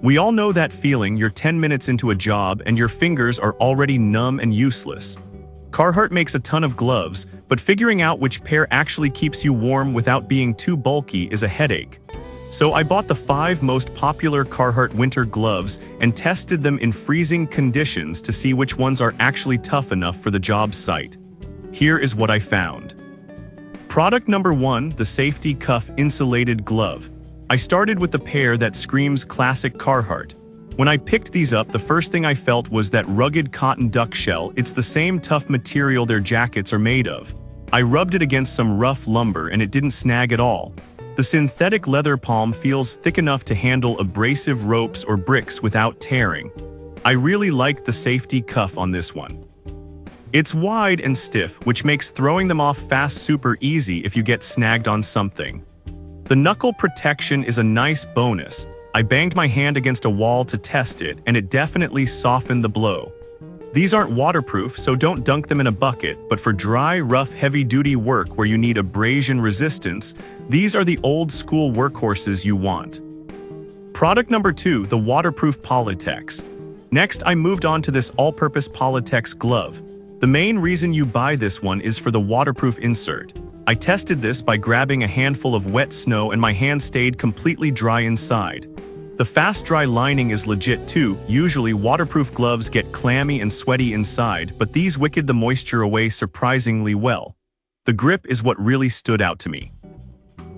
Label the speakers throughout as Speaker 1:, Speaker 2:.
Speaker 1: We all know that feeling. You're 10 minutes into a job and your fingers are already numb and useless. Carhartt makes a ton of gloves, but figuring out which pair actually keeps you warm without being too bulky is a headache. So I bought the 5 most popular Carhartt winter gloves and tested them in freezing conditions to see which ones are actually tough enough for the job site. Here is what I found. Product number 1, the Safety Cuff Insulated Glove. I started with the pair that screams classic Carhartt. When I picked these up, the first thing I felt was that rugged cotton duck shell. It's the same tough material their jackets are made of. I rubbed it against some rough lumber and it didn't snag at all. The synthetic leather palm feels thick enough to handle abrasive ropes or bricks without tearing. I really liked the safety cuff on this one. It's wide and stiff, which makes throwing them off fast super easy if you get snagged on something. The knuckle protection is a nice bonus. I banged my hand against a wall to test it, and it definitely softened the blow. These aren't waterproof, so don't dunk them in a bucket, but for dry, rough, heavy-duty work where you need abrasion resistance, these are the old-school workhorses you want. Product number 2, the waterproof Polytex. Next, I moved on to this all-purpose Polytex glove. The main reason you buy this one is for the waterproof insert. I tested this by grabbing a handful of wet snow and my hand stayed completely dry inside. The fast dry lining is legit too. Usually waterproof gloves get clammy and sweaty inside, but these wicked the moisture away surprisingly well. The grip is what really stood out to me.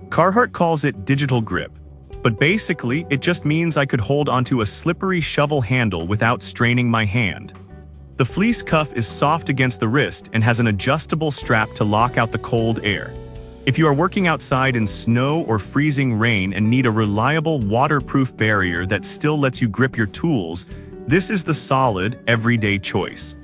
Speaker 1: Carhartt calls it digital grip, but basically it just means I could hold onto a slippery shovel handle without straining my hand. The fleece cuff is soft against the wrist and has an adjustable strap to lock out the cold air. If you are working outside in snow or freezing rain and need a reliable waterproof barrier that still lets you grip your tools, this is the solid, everyday choice.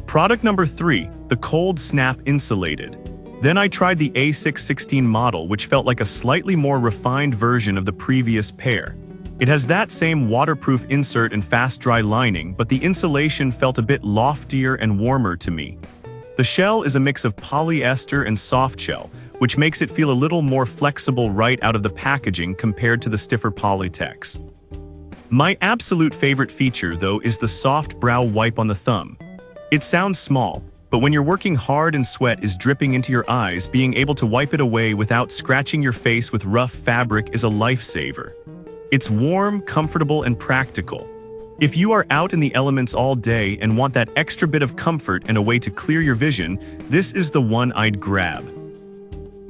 Speaker 1: Product number 3, the Cold Snap Insulated. Then I tried the A616 model, which felt like a slightly more refined version of the previous pair. It has that same waterproof insert and fast dry lining, but the insulation felt a bit loftier and warmer to me. The shell is a mix of polyester and soft shell, which makes it feel a little more flexible right out of the packaging compared to the stiffer Polytex. My absolute favorite feature, though, is the soft brow wipe on the thumb. It sounds small, but when you're working hard and sweat is dripping into your eyes, being able to wipe it away without scratching your face with rough fabric is a lifesaver. It's warm, comfortable, and practical. If you are out in the elements all day and want that extra bit of comfort and a way to clear your vision, this is the one I'd grab.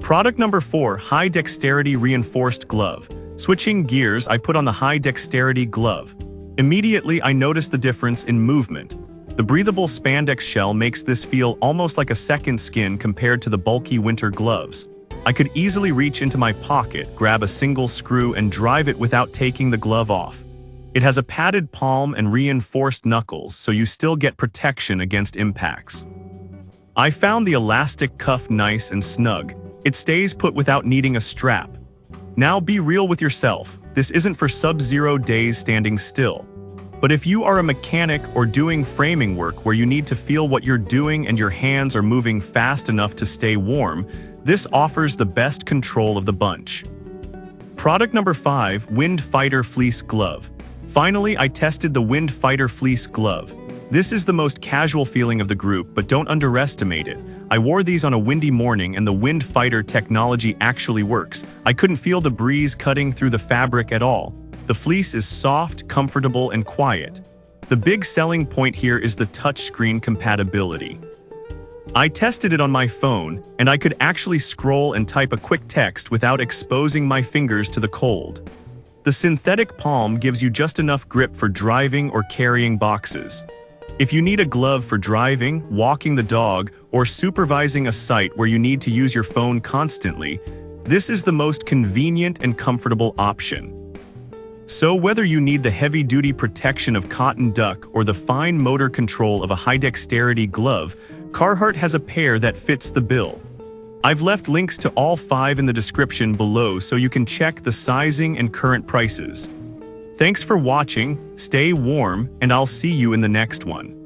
Speaker 1: Product number 4, High Dexterity Reinforced Glove. Switching gears, I put on the High Dexterity glove. Immediately, I noticed the difference in movement. The breathable spandex shell makes this feel almost like a second skin compared to the bulky winter gloves. I could easily reach into my pocket, grab a single screw, and drive it without taking the glove off. It has a padded palm and reinforced knuckles, so you still get protection against impacts. I found the elastic cuff nice and snug. It stays put without needing a strap. Now be real with yourself. This isn't for sub-zero days standing still. But if you are a mechanic or doing framing work where you need to feel what you're doing and your hands are moving fast enough to stay warm, this offers the best control of the bunch. Product number 5, Wind Fighter Fleece Glove. Finally, I tested the Wind Fighter Fleece Glove. This is the most casual feeling of the group, but don't underestimate it. I wore these on a windy morning and the Wind Fighter technology actually works. I couldn't feel the breeze cutting through the fabric at all. The fleece is soft, comfortable, and quiet. The big selling point here is the touchscreen compatibility. I tested it on my phone, and I could actually scroll and type a quick text without exposing my fingers to the cold. The synthetic palm gives you just enough grip for driving or carrying boxes. If you need a glove for driving, walking the dog, or supervising a site where you need to use your phone constantly, this is the most convenient and comfortable option. So whether you need the heavy-duty protection of cotton duck or the fine motor control of a high-dexterity glove, Carhartt has a pair that fits the bill. I've left links to all 5 in the description below so you can check the sizing and current prices. Thanks for watching, stay warm, and I'll see you in the next one.